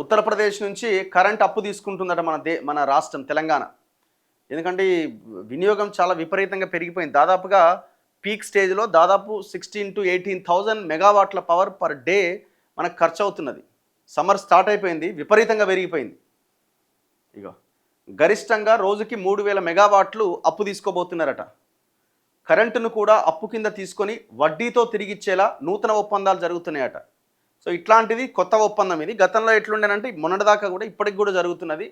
ఉత్తరప్రదేశ్ నుంచి కరెంట్ అప్పు తీసుకుంటుందట మన రాష్ట్రం తెలంగాణ. ఎందుకంటే ఈ వినియోగం చాలా విపరీతంగా పెరిగిపోయింది. దాదాపుగా పీక్ స్టేజ్‌లో దాదాపు 16,000-18,000 మెగావాట్ల పవర్ పర్ డే మనకు ఖర్చవుతున్నది. సమ్మర్ స్టార్ట్ అయిపోయింది. విపరీతంగా పెరిగిపోయింది. ఇగో గరిష్టంగా రోజుకి 3,000 మెగావాట్లు అప్పు తీసుకోబోతున్నారట. కరెంటును కూడా అప్పు కింద తీసుకొని వడ్డీతో తిరిగిచ్చేలా నూతన ఒప్పందాలు జరుగుతున్నాయట. సో ఇట్లాంటిది కొత్త ఒప్పందం ఇది. గతంలో ఎట్లుండేనంటే మొన్నటిదాకా కూడా ఇప్పటికి కూడా జరుగుతున్నది.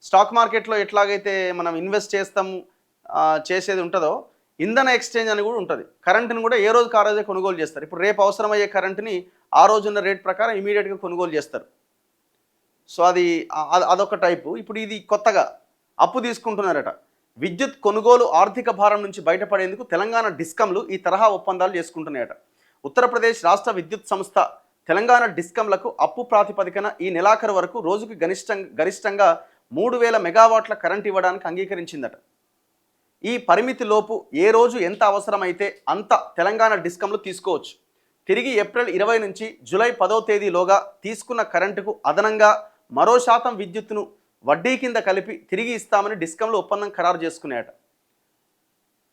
స్టాక్ మార్కెట్లో ఎట్లాగైతే మనం ఇన్వెస్ట్ చేసేది ఉంటుందో ఇంధన ఎక్స్చేంజ్ అని కూడా ఉంటుంది. కరెంటును కూడా ఏ రోజుకి ఆ రోజే కొనుగోలు చేస్తారు. ఇప్పుడు రేపు అవసరమయ్యే కరెంటుని ఆ రోజున్న రేట్ ప్రకారం ఇమీడియట్గా కొనుగోలు చేస్తారు. సో అదొక టైపు. ఇప్పుడు ఇది కొత్తగా అప్పు తీసుకుంటున్నారట. విద్యుత్ కొనుగోలు ఆర్థిక భారం నుంచి బయటపడేందుకు తెలంగాణ డిస్కంలు ఈ తరహా ఒప్పందాలు చేసుకుంటున్నాయట. ఉత్తరప్రదేశ్ రాష్ట్ర విద్యుత్ సంస్థ తెలంగాణ డిస్కంలకు అప్పు ప్రాతిపదికన ఈ నెలాఖరు వరకు రోజుకి గరిష్టంగా 3,000 మెగావాట్ల కరెంట్ ఇవ్వడానికి అంగీకరించిందట. ఈ పరిమితి లోపు ఏ రోజు ఎంత అవసరమైతే అంత తెలంగాణ డిస్కంలు తీసుకోవచ్చు. తిరిగి ఏప్రిల్ 20 నుంచి జూలై 10వ తేదీలోగా తీసుకున్న కరెంటుకు అదనంగా మరో శాతం విద్యుత్తును వడ్డీ కింద కలిపి తిరిగి ఇస్తామని డిస్కంలు ఒప్పందం ఖరారు చేసుకున్నాయట.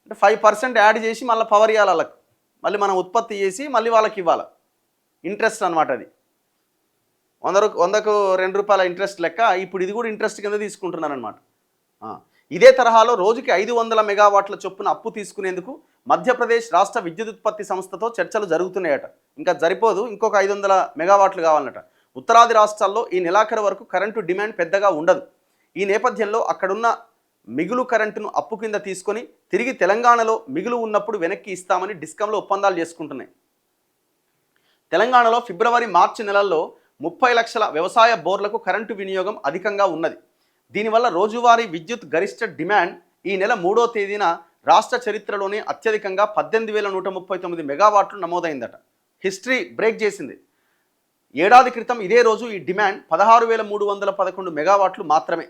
అంటే 5% యాడ్ చేసి మళ్ళీ పవర్ ఇవ్వాలి వాళ్ళకు, మళ్ళీ మనం ఉత్పత్తి చేసి మళ్ళీ వాళ్ళకి ఇవ్వాలి. ఇంట్రెస్ట్ అనమాట. అది 100కు ₹2 ఇంట్రెస్ట్ లెక్క. ఇప్పుడు ఇది కూడా ఇంట్రెస్ట్ కింద తీసుకుంటున్నారనమాట. ఇదే తరహాలో రోజుకి 500 మెగావాట్ల చొప్పున అప్పు తీసుకునేందుకు మధ్యప్రదేశ్ రాష్ట్ర విద్యుదుత్పత్తి సంస్థతో చర్చలు జరుగుతున్నాయట. ఇంకా సరిపోదు, ఇంకొక 500 మెగావాట్లు కావాలన్నట. ఉత్తరాది రాష్ట్రాల్లో ఈ నెలాఖరు వరకు కరెంటు డిమాండ్ పెద్దగా ఉండదు. ఈ నేపథ్యంలో అక్కడున్న మిగులు కరెంటును అప్పు కింద తీసుకొని తిరిగి తెలంగాణలో మిగులు ఉన్నప్పుడు వెనక్కి ఇస్తామని డిస్కంలో ఒప్పందాలు చేసుకుంటున్నాయి. తెలంగాణలో ఫిబ్రవరి మార్చి నెలల్లో 30 లక్షల వ్యవసాయ బోర్లకు కరెంటు వినియోగం అధికంగా ఉన్నది. దీనివల్ల రోజువారీ విద్యుత్ గరిష్ట డిమాండ్ ఈ నెల 3వ తేదీన రాష్ట్ర చరిత్రలోనే అత్యధికంగా 18,139 మెగావాట్లు నమోదైందట. హిస్టరీ బ్రేక్ చేసింది. ఏడాది క్రితం ఇదే రోజు ఈ డిమాండ్ 16,311 మెగావాట్లు మాత్రమే.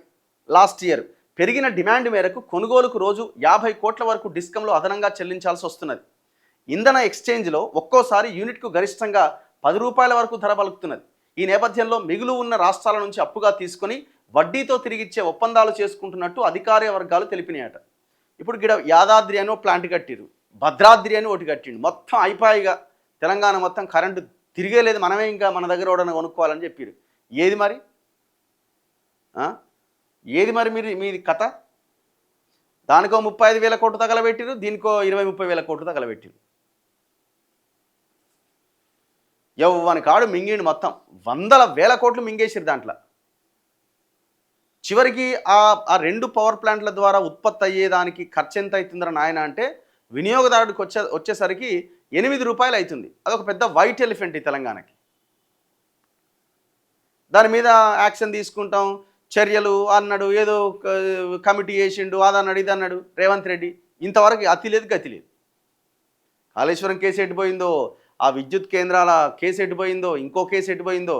లాస్ట్ ఇయర్ పెరిగిన డిమాండ్ మేరకు కొనుగోలుకు రోజు 50 కోట్ల వరకు డిస్కంలో అదనంగా చెల్లించాల్సి వస్తున్నది. ఇంధన ఎక్స్చేంజ్లో ఒక్కోసారి యూనిట్కు గరిష్టంగా ₹10 వరకు ధర పలుకుతున్నది. ఈ నేపథ్యంలో మిగులు ఉన్న రాష్ట్రాల నుంచి అప్పుగా తీసుకొని వడ్డీతో తిరిగిచ్చే ఒప్పందాలు చేసుకుంటున్నట్టు అధికార వర్గాలు తెలిపినాయట. ఇప్పుడు గిడ యాదాద్రి అని ప్లాంట్ కట్టిరు, భద్రాద్రి అని ఒకటి కట్టిండు. మొత్తం అయిపోయిగా తెలంగాణ మొత్తం కరెంటు తిరిగేలేదు, మనమే ఇంకా మన దగ్గర ఎవడన్నా కొనుక్కోవాలని చెప్పారు. ఏది మరి మీది కథ? దానికో 35,000 కోట్లు తగలబెట్టిరు, దీనికో 20-30 కోట్లు తగలబెట్టిరు. యవ్వని కాడు మింగిండు, మొత్తం 100,000 కోట్లు మింగేసిరు. దాంట్లో చివరికి ఆ 2 పవర్ ప్లాంట్ల ద్వారా ఉత్పత్తి అయ్యేదానికి ఖర్చు ఎంత అవుతుందిరా నాయన అంటే వినియోగదారుడికి వచ్చేసరికి ₹8 అవుతుంది. అదొక పెద్ద వైట్ ఎలిఫెంట్ ఈ తెలంగాణకి. దాని మీద యాక్షన్ తీసుకుంటాం, చర్యలు అన్నాడు, ఏదో కమిటీ వేసిండు, అదన్నాడు ఇదన్నాడు రేవంత్ రెడ్డి. ఇంతవరకు అతి లేదు గతి లేదు. కాళేశ్వరం కేసు ఎట్టుపోయిందో, ఆ విద్యుత్ కేంద్రాల కేసు ఎట్టుపోయిందో, ఇంకో కేసు ఎట్టుపోయిందో.